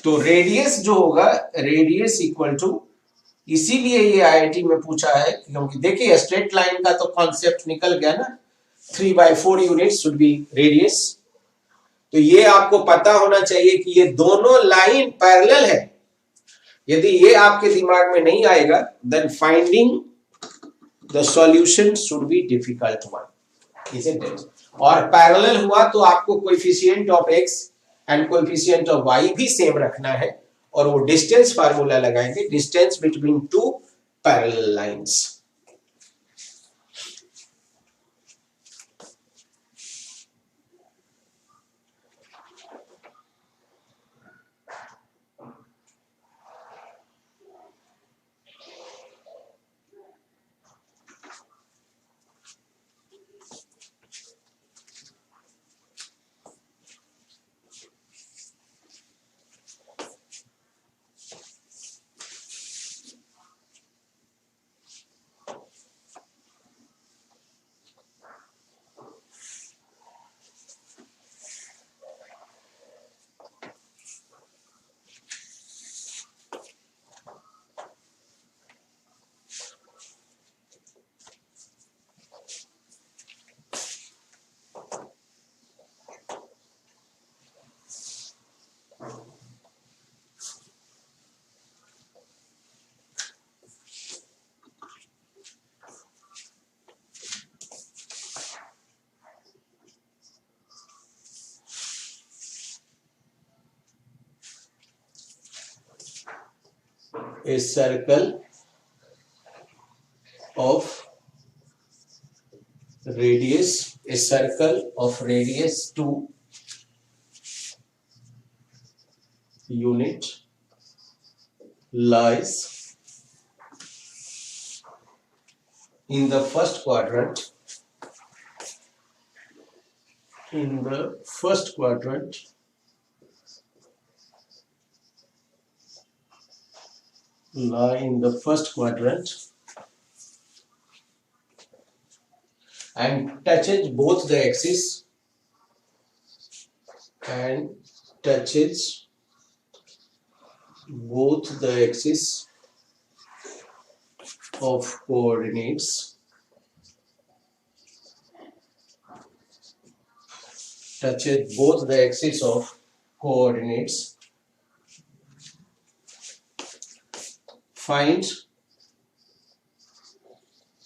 तो रेडियस जो होगा, रेडियस इक्वल टू, इसीलिए ये आईआईटी में पूछा है क्योंकि देखिए स्ट्रेट लाइन का तो कॉन्सेप्ट निकल गया ना, 3/4 यूनिट्स शुड बी रेडियस. तो ये आपको पता होना चाहिए कि ये दोनों लाइन पैरेलल है. यदि ये आपके दिमाग में नहीं आएगा, then finding the solution should be difficult one, isn't it. और पैरेलल हुआ तो आपको coefficient of x and coefficient of y भी सेम रखना है, और वो डिस्टेंस फार्मूला लगाएंगे, distance between two parallel lines. A circle of radius, a circle of radius 2 unit lies in the first quadrant, in the first quadrant lie in the first quadrant and touches both the axes, and touches both the axes of coordinates, touches both the axes of coordinates. Find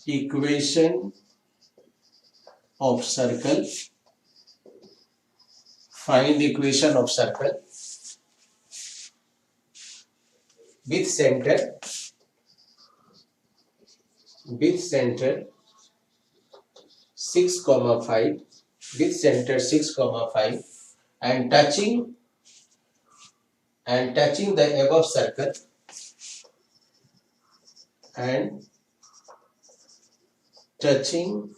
equation of circle. Find equation of circle with center 6,5, with center 6,5, and touching the above circle, and touching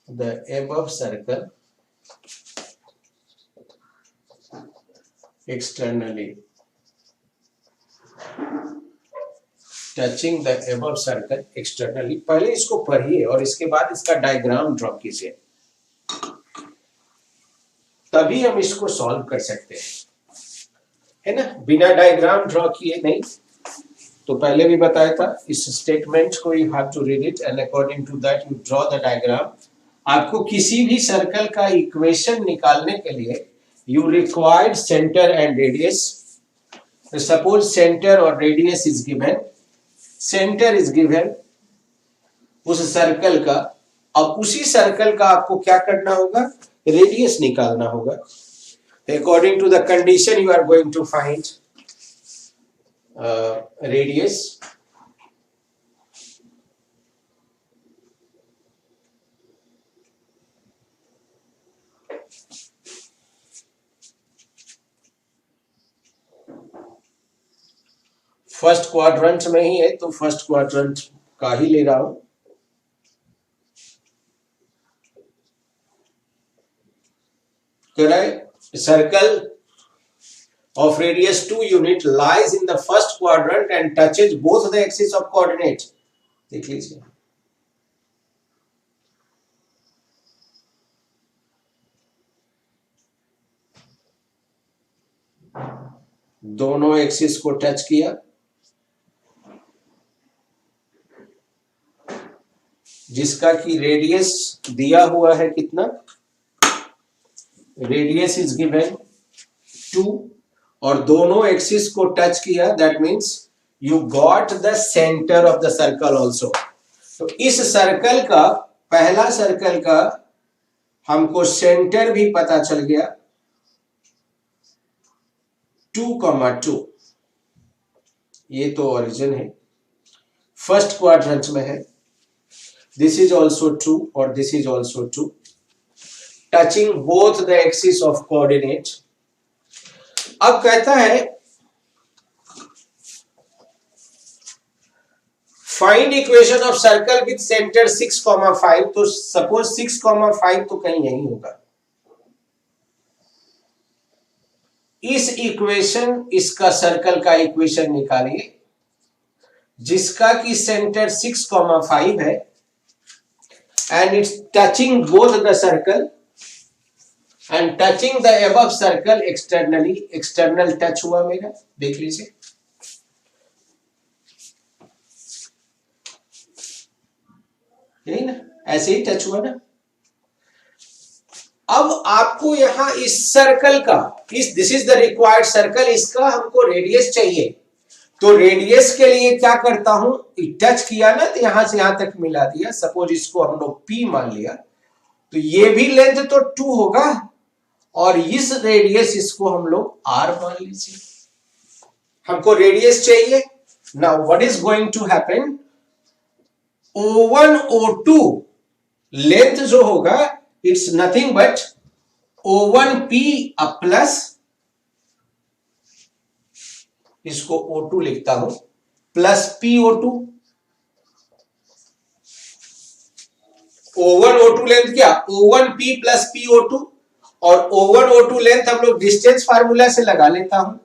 the above circle externally, touching the above circle externally. पहले इसको पढ़िए और इसके बाद इसका diagram draw कीजिए, तभी हम इसको सॉल्व कर सकते हैं, है ना। बिना डायग्राम ड्रॉ किए नहीं। तो पहले भी बताया था, इस स्टेटमेंट को you have to read it and according to that you draw the diagram. आपको किसी भी सर्कल का इक्वेशन निकालने के लिए you required centre and radius. Suppose centre और radius is given, centre is given उस सर्कल का। अब उसी सर्कल का आपको क्या करना होगा, रेडियस निकालना होगा। According to the condition you are going to find radius. First quadrant में ही है तो फर्स्ट क्वाड्रेंट का ही ले रहा हूं। Circle of radius 2 unit lies in the first quadrant and touches both the axes of coordinate। देख लीजिए, दोनों एक्सिस को टच किया, जिसका कि रेडियस दिया हुआ है कितना, रेडियस इज गिवन 2, और दोनों एक्सिस को टच किया, that means you got the centre of the circle also. तो इस सर्कल का, पहला सर्कल का हमको सेंटर भी पता चल गया, 2,2 ये तो ओरिजिन है, फर्स्ट क्वाड्रेंट में है, दिस इज ऑल्सो 2 और this is also 2, touching both the axis of coordinate. अब कहता है find equation of circle with centre 6,5, तो सपोज 6,5 तो कहीं यही होगा। इस इक्वेशन, इसका सर्कल का इक्वेशन निकालिए जिसका कि सेंटर 6,5 है and it's touching both the circle and touching the above circle externally, external touch हुआ मेरा, देख लीजिए। यही ना, ऐसे ही टच हुआ ना। अब आपको यहां इस सर्कल का, इस this is the required circle, इसका हमको रेडियस चाहिए। तो रेडियस के लिए क्या करता हूं, टच किया ना तो यहां से यहां तक मिला दिया, सपोज इसको हम लोग P मान लिया, तो ये भी लेंथ तो 2 होगा और इस रेडियस इसको हम लोग R मान लीजिए। हमको रेडियस चाहिए। Now what is going to happen, O1 O2 length जो होगा it's nothing but O1P plus, इसको O2 लिखता हूं, plus PO2। O1 O2 length क्या, O1P प्लस PO2, और O1 O2 लेंथ हम लोग डिस्टेंस फार्मूला से लगा लेता हूं,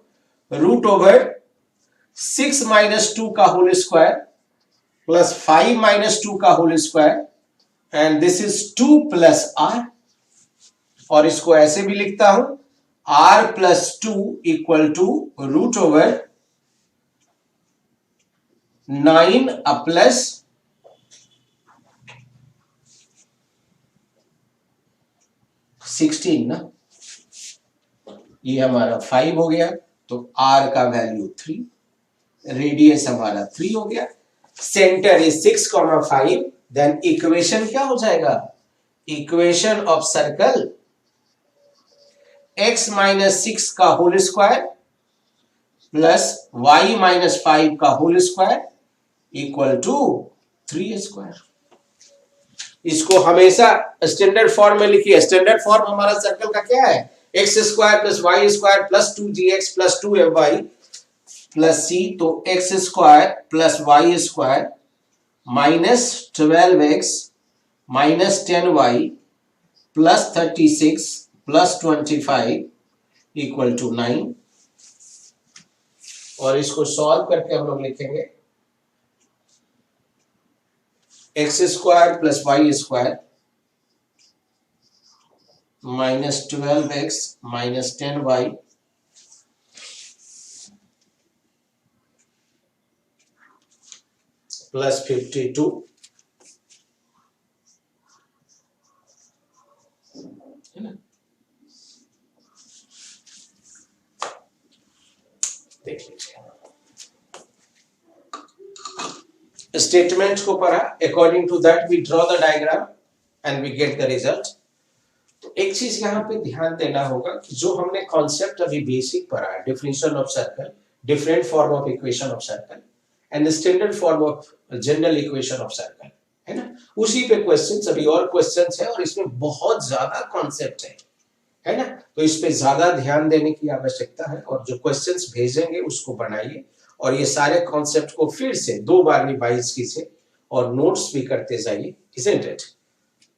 रूट ओवर 6 माइनस 2 का होल स्क्वायर प्लस 5 माइनस 2 का whole square and this is 2 plus R, और इसको ऐसे भी लिखता हूं R plus 2 equal to root over 9 plus 16 ना, ये हमारा 5 हो गया, तो R का वैल्यू 3, रेडियस हमारा 3 हो गया, सेंटर इज 6,5, देन इक्वेशन क्या हो जाएगा, equation of circle x minus 6 का whole square plus y minus 5 का whole square equal to 3 square. इसको हमेशा स्टैंडर्ड फॉर्म में लिखिए। स्टैंडर्ड फॉर्म हमारा सर्कल का क्या है, x square plus y square plus 2gx plus 2fy plus c, तो x square plus y square minus 12x minus 10y plus 36 plus 25 equal to 9, और इसको सॉल्व करके हम लोग लिखेंगे x square plus y square minus 12x minus 10y plus 52, है ना, देख लीजिए। स्टेटमेंट को पढ़ा, according to that we draw the diagram and we get the result. तो एक चीज यहाँ पे ध्यान देना होगा कि जो हमने कॉन्सेप्ट अभी बेसिक पढ़ा है, definition of circle, different form of equation of circle and standard form of general equation of circle, है ना, उसी पे क्वेश्चंस, अभी और क्वेश्चंस है और इसमें बहुत ज्यादा कॉन्सेप्ट है ना, तो इस पे ज्यादा ध्यान देने की आवश्यकता है, और जो क्वेश्चंस भेजेंगे उसको बनाइए और ये सारे कॉन्सेप्ट को फिर से 2 बार रिवाइज कीजिए और नोट्स भी करते जाइए, isn't it?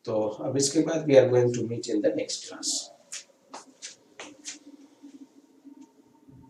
तो अब इसके बाद we are going to meet in the next class.